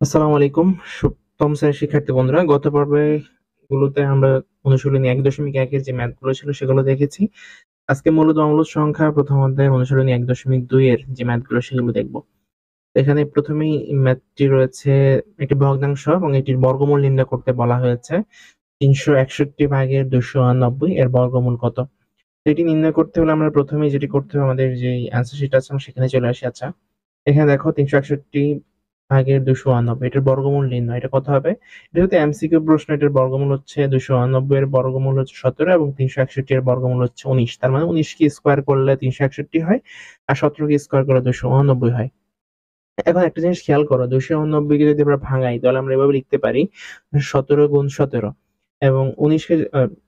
আসসালামু আলাইকুম। সপ্তম শ্রেণীর শিক্ষার্থী বন্ধুরা, গত পর্বে গুলোতে আমরা অনুশীলনী ১.১ এর যে ম্যাথগুলো ছিল সেগুলো দেখেছি। আজকে মূলত অম্লজ সংখ্যা প্রথম অধ্যায়ের অনুশীলনী ১.২ এর যে ম্যাথগুলো সেগুলো দেখব। এখানে প্রথমেই ম্যাথটি রয়েছে একটি ভগ্নাংশ এবং এটির বর্গমূল নির্ণয় করতে বলা হয়েছে। ৩৬১ ভাগের ২৯৯ এর বর্গমূল কত? এটি নির্ণয় করতে হলে আমরা প্রথমেই যেটি করতে হবে, আমাদের যে অ্যান্সার শিট আছে সেখানে চলে আসি। আচ্ছা, এখানে দেখো ৩৬১ ভাগের ২৮৯ এটার বর্গমূল নির্ণয়। এটা কত হবে? এটা হচ্ছে এমসিকিউ প্রশ্ন। এটার বর্গমূল হচ্ছে ২৮৯ এর বর্গমূল হচ্ছে ১৭ এবং ৩৬১ এর বর্গমূল হচ্ছে ১৯। তার মানে ১৯ কে স্কোয়ার করলে ৩৬১ হয় আর ১৭ কে স্কোয়ার করলে ২৮৯ হয়। এখন একটা জিনিস খেয়াল করো, ২৮৯ কে যদি আমরা ভাঙাই তাহলে আমরা এভাবে লিখতে পারি ১৭ গুণ ১৭ এবং ১৯ কে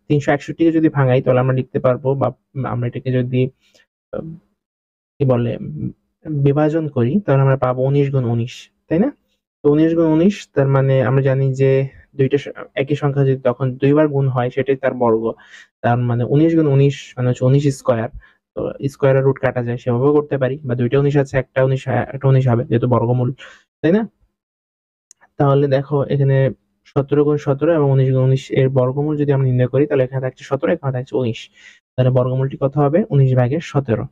৩৬১ কে যদি ভাঙাই তাহলে আমরা লিখতে পারবো, বা আমরা এটাকে যদি আহ, কি বলে বিভাজন করি তাহলে আমরা পাবো ১৯ গুণ ১৯, তাই না? তো ১৯ গুণ ১৯, তার মানে আমরা জানি যে দুইটা একই সংখ্যা যদি তখন দুইবার গুণ হয় সেটাই তার বর্গ। তার মানে ১৯ গুণ ১৯ মানে হচ্ছে ১৯ স্কোয়ার। তো স্কোয়ারের রুট কাটা যায়, সেভাবেও করতে পারি, বা দুইটা ১৯ আছে, একটা ১৯ একটা ১৯ হবে যেহেতু বর্গমূল, তাই না? তাহলে দেখো এখানে ১৭ গুণ ১৭ এবং ১৯ গুণ ১৯ এর বর্গমূল যদি আমরা নির্ণয় করি তাহলে এখানে থাকছে ১৭, এখানে থাকছে ১৯। তাহলে বর্গমূলটি কত হবে? ১৯ ভাগের ১৭।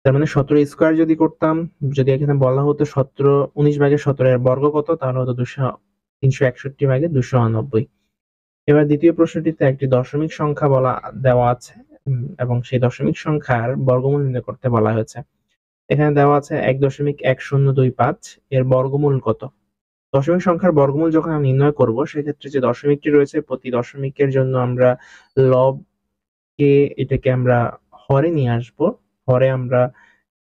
তার মানে ১৭ স্কোয়ার যদি করতাম, যদি এখানে বলা হতো ১৭ ১৯ ভাগের ১৭ এর বর্গ কত, তাহলে হতো ৩৬১ ভাগের ২৯৯। এবার দ্বিতীয় প্রশ্নটিতে একটি দশমিক সংখ্যা দেওয়া আছে, এবং সেই দশমিক সংখ্যার বর্গমূল নির্ণয় করতে বলা হয়েছে। এখানে দেওয়া আছে ১.১০২৫ এর বর্গমূল কত? দশমিক সংখ্যার বর্গমূল যখন আমরা নির্ণয় করব সেক্ষেত্রে যে দশমিকটি রয়েছে প্রতি দশমিকের জন্য আমরা লবকে এটাকে আমরা হরে নিয়ে আসবো। হরে আমরা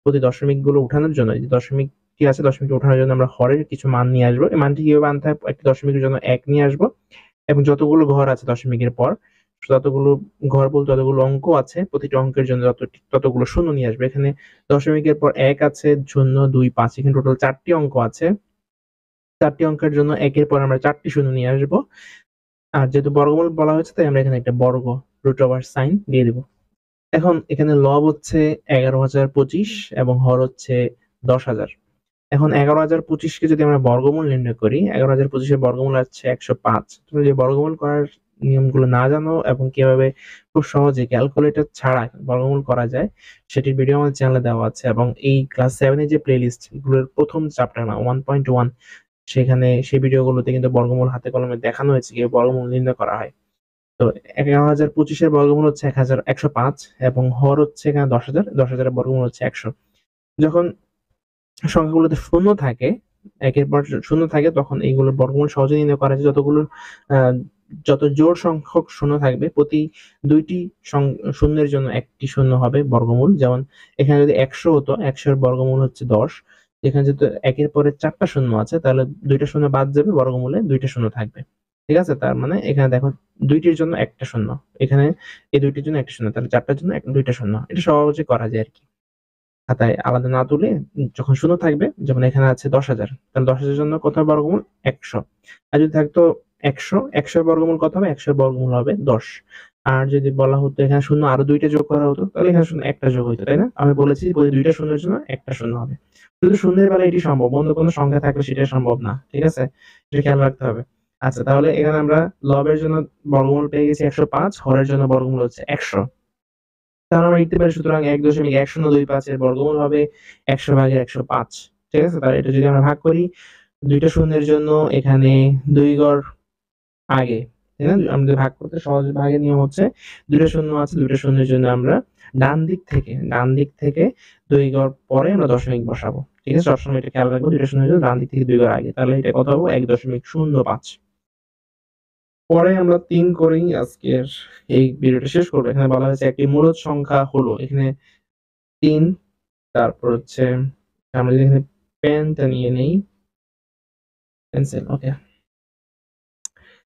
প্রতি দশমিক গুলো উঠানোর জন্য, যে দশমিকটি আছে দশমিকটি উঠানোর জন্য আমরা হরের কিছু মান নিয়ে আসবো। এই মানটি কিভাবে আনতে হয়? একটি দশমিকের জন্য ১ নিয়ে আসবো এবং যতগুলো ঘর আছে দশমিকের পর, ততগুলো ঘর বলতে যতগুলো অঙ্ক আছে প্রতিটি অঙ্কের জন্য ততগুলো শূন্য নিয়ে আসবে। এখানে দশমিকের পর ১ আছে, ০, ২, ৫, এখানে টোটাল ৪টি অঙ্ক আছে। ৪টি অঙ্কের জন্য ১ এর পর আমরা ৪টি শূন্য নিয়ে আসবো। আর যেহেতু বর্গমূল বলা হয়েছে তাই আমরা এখানে একটা বর্গ রুট ওভার সাইন দিয়ে দিব। এখন এখানে লব হচ্ছে ১১,০২৫ এবং হর হচ্ছে ১০,০০০। এখন ১১,০২৫ কে যদি আমরা বর্গমূল নির্ণয় করি, ১১,০২৫ এর বর্গমূল হচ্ছে ১০৫। তুমি যদি বর্গমূল করার নিয়মগুলো না জানো এবং কিভাবে খুব সহজে ক্যালকুলেটর ছাড়া বর্গমূল করা যায় সেটির ভিডিও আমাদের চ্যানেলে দেওয়া আছে, এবং এই ক্লাস 7 এর যে প্লেলিস্ট এগুলোর প্রথম চ্যাপ্টার না 1.1, সেখানে সেই ভিডিওগুলোতে কিন্তু বর্গমূল হাতে কলমে দেখানো হয়েছে কিভাবে বর্গমূল নির্ণয় করা হয়। তো ১১,০২৫ এর বর্গমূল হচ্ছে ১০৫ এবং হর হচ্ছে এখানে ১০,০০০। ১০,০০০ এর বর্গমূল হচ্ছে ১০০। যখন সংখ্যাগুলোতে শূন্য থাকে, একের পর শূন্য থাকে, তখন এইগুলোর বর্গমূল সহজে নির্ণয় করা যায়। আহ, যত জোড় সংখ্যক শূন্য থাকবে প্রতি দুইটি শূন্যের জন্য একটি শূন্য হবে বর্গমূল। যেমন এখানে যদি ১০০ হতো, ১০০ এর বর্গমূল হচ্ছে ১০। এখানে যেহেতু একের পরে ৪টা শূন্য আছে তাহলে দুইটা শূন্য বাদ যাবে, বর্গমূলে দুইটা শূন্য থাকবে। ঠিক আছে? তার মানে এখানে দেখো দুইটির জন্য একটা শূন্য, এখানে এই দুইটির জন্য একটা শূন্য, তাহলে চারটার জন্য দুইটা শূন্য। এটা সহজে করা যায় আর কি, খাতায় আলাদা না তুলে। যখন শূন্য থাকবে, যেমন এখানে আছে ১০,০০০, তাহলে ১০,০০০ এর জন্য কত হবে বর্গমূল? ১০০। আর যদি থাকতো ১০০, ১০০ এর বর্গমূল কত হবে? ১০০ এর বর্গমূল হবে ১০। আর যদি বলা হতো এখানে শূন্য আরো দুইটা যোগ করা হতো তাহলে এখানে শূন্য একটা যোগ হইতো, তাই না? আমি বলেছি প্রতি দুইটা শূন্যের জন্য একটা শূন্য হবে। শুধু শূন্যের বেলায় এটি সম্ভব, অন্য কোনো সংখ্যা থাকলে সেটা সম্ভব না। ঠিক আছে? এটা খেয়াল রাখতে হবে। আচ্ছা, তাহলে এখানে আমরা লবের জন্য বর্গমূল পেয়ে গেছি ১০৫, হরের জন্য বর্গমূল হচ্ছে ১০০। তাহলে আমরা লিখতে পারি সুতরাং ১.১০২৫ এর বর্গমূল হবে ১০০ ভাগের ১০৫। ঠিক আছে? তাহলে এটা যদি আমরা ভাগ করি, দুইটা শূন্যের জন্য এখানে ২ ঘর আগে, তাই না? আমাদের ভাগ করতে সহজ, ভাগের নিয়ম হচ্ছে দুইটা শূন্য আছে, দুইটা শূন্যের জন্য আমরা ডান দিক থেকে ২ ঘর পরে আমরা দশমিক বসাবো। ঠিক আছে? সবসময় এটা খেয়াল রাখবো, দুইটা শূন্যের জন্য ডান দিক থেকে ২ ঘর আগে। তাহলে এটা কত হবে? ১.০৫। পরে আমরা ৩ করেই আজকের এই ভিডিওটা শেষ করবো। এখানে বলা হয়েছে একটি মূলদ সংখ্যা হলো, এখানে ৩, তারপর হচ্ছে আমরা যদি এখানে পেনটা নিয়ে নেই, পেন্সিল, ওকে।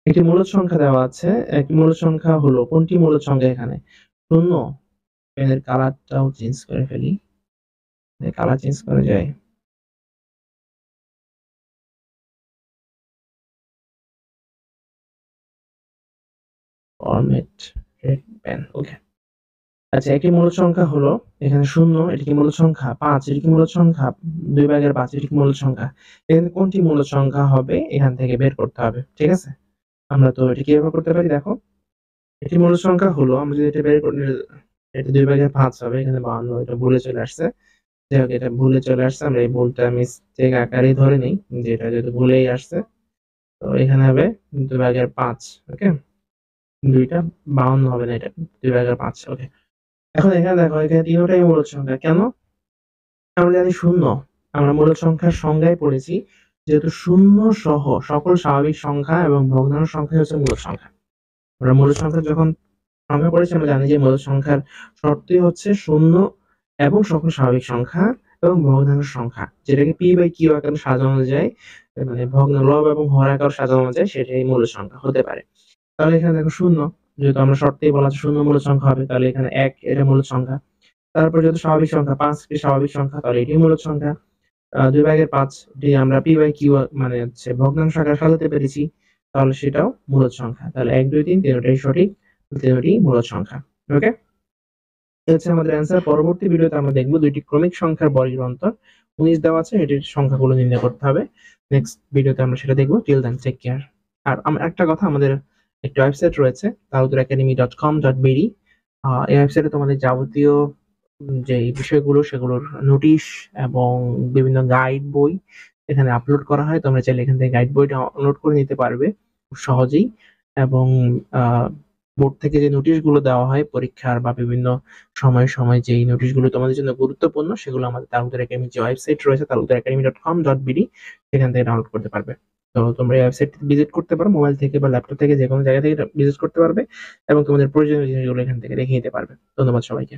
একটি মূলদ সংখ্যা দেওয়া আছে, একটি মূলদ সংখ্যা হলো, কোনটি মূলদ সংখ্যা এখানে? শূন্য। পেনের কালারটাও চেঞ্জ করে ফেলি, কালার চেঞ্জ করা যায়। ফরম্যাট রেড পেন, ওকে। আচ্ছা, একটি মূলদ সংখ্যা হলো এখানে 0, এটি কি মূলদ সংখ্যা? 5, এটি কি মূলদ সংখ্যা? 2/5, এটি কি মূলদ সংখ্যা? এখানে কোনটি মূলদ সংখ্যা হবে এখান থেকে বের করতে হবে। ঠিক আছে? আমরা তো এটি কিভাবে করতে পারি দেখো। এটি মূলদ সংখ্যা হলো, আমরা যদি এটা বের করি, এটা 2/5 হবে। এখানে 52, এটা ভুলে চলে আসছে। যাই হোক, এটা ভুলে চলে আসছে, আমরা এই ভুলটা মিস্টেক আকারেই ধরে নিই যে এটা যেহেতু ভুলেই আসছে। তো এখানে হবে 2/5। ওকে, 2টা 52 হবে না, এটা 2/5। ওকে, এখন এখানে দেখো, এখানে তিনটাই মূলদ সংখ্যা। কেন? আমরা জানি শূন্য, আমরা মূলদ সংখ্যার সংজ্ঞায় পড়েছি যেহেতু শূন্য সহ সকল স্বাভাবিক সংখ্যা এবং ভগ্নাংশ সংখ্যা হচ্ছে মূলদ সংখ্যা। আমরা মূলদ সংখ্যা যখন সংজ্ঞা পড়েছি, আমরা জানি যে মূলদ সংখ্যার শর্তই হচ্ছে শূন্য এবং সকল স্বাভাবিক সংখ্যা এবং ভগ্নাংশ সংখ্যা, যেটাকে p/q আকারে সাজানো যায়, মানে ভগ্ন লব এবং হর আকারে সাজানো যায়, সেটাই মূলদ সংখ্যা হতে পারে। তাহলে এখানে দেখো শূন্য, যেহেতু আমরা শর্তেই বলা আছে শূন্য মূলদ সংখ্যা হবে, তাহলে এখানে 1 এটা মূলদ সংখ্যা। তারপর যেহেতু স্বাভাবিক সংখ্যা 5 টি স্বাভাবিক সংখ্যা, তাহলে এটি মূলদ সংখ্যা। 2/5 টি আমরা p/q মানে হচ্ছে ভগ্নাংশ আকারে সাজাতে পেরেছি, তাহলে সেটাও মূলদ সংখ্যা। তাহলে 1, 2, 3 তিনটাই সঠিক, তিনটি মূলদ সংখ্যা। ওকে, এই হচ্ছে আমাদের অ্যান্সার। পরবর্তী ভিডিওতে আমরা দেখব দুইটি ক্রমিক সংখ্যার বর্গের অন্তর 19 দেওয়া আছে, এটির সংখ্যাগুলো নির্ণয় করতে হবে। নেক্সট ভিডিওতে আমরা সেটা দেখব। Till then, take care. আর একটা কথা, আমাদের একটা ওয়েবসাইট রয়েছে taruturacademy.com.bd। এই ওয়েবসাইটে তোমাদের যাবতীয় যে বিষয়গুলো, সেগুলোর নোটিশ এবং বিভিন্ন গাইড বই এখানে আপলোড করা হয়। তোমরা চাইলে এখান থেকে গাইড বইটা ডাউনলোড করে নিতে পারবে খুব সহজেই। এবং বোর্ড থেকে যে নোটিশগুলো দেওয়া হয় পরীক্ষার বা বিভিন্ন সময়ে সময়ে যেই নোটিশগুলো তোমাদের জন্য গুরুত্বপূর্ণ, সেগুলো আমাদের তালুকদার একাডেমি যে ওয়েবসাইট রয়েছে taruturacademy.com.bd, সেখান থেকে ডাউনলোড করতে পারবে। তো তোমরা এই ওয়েবসাইট ভিজিট করতে পারো, মোবাইল থেকে বা ল্যাপটপ থেকে যে কোনো জায়গা থেকে ভিজিট করতে পারবে এবং তোমাদের প্রয়োজনীয় জিনিসগুলো এখান থেকে দেখে নিতে পারবে। ধন্যবাদ সবাইকে।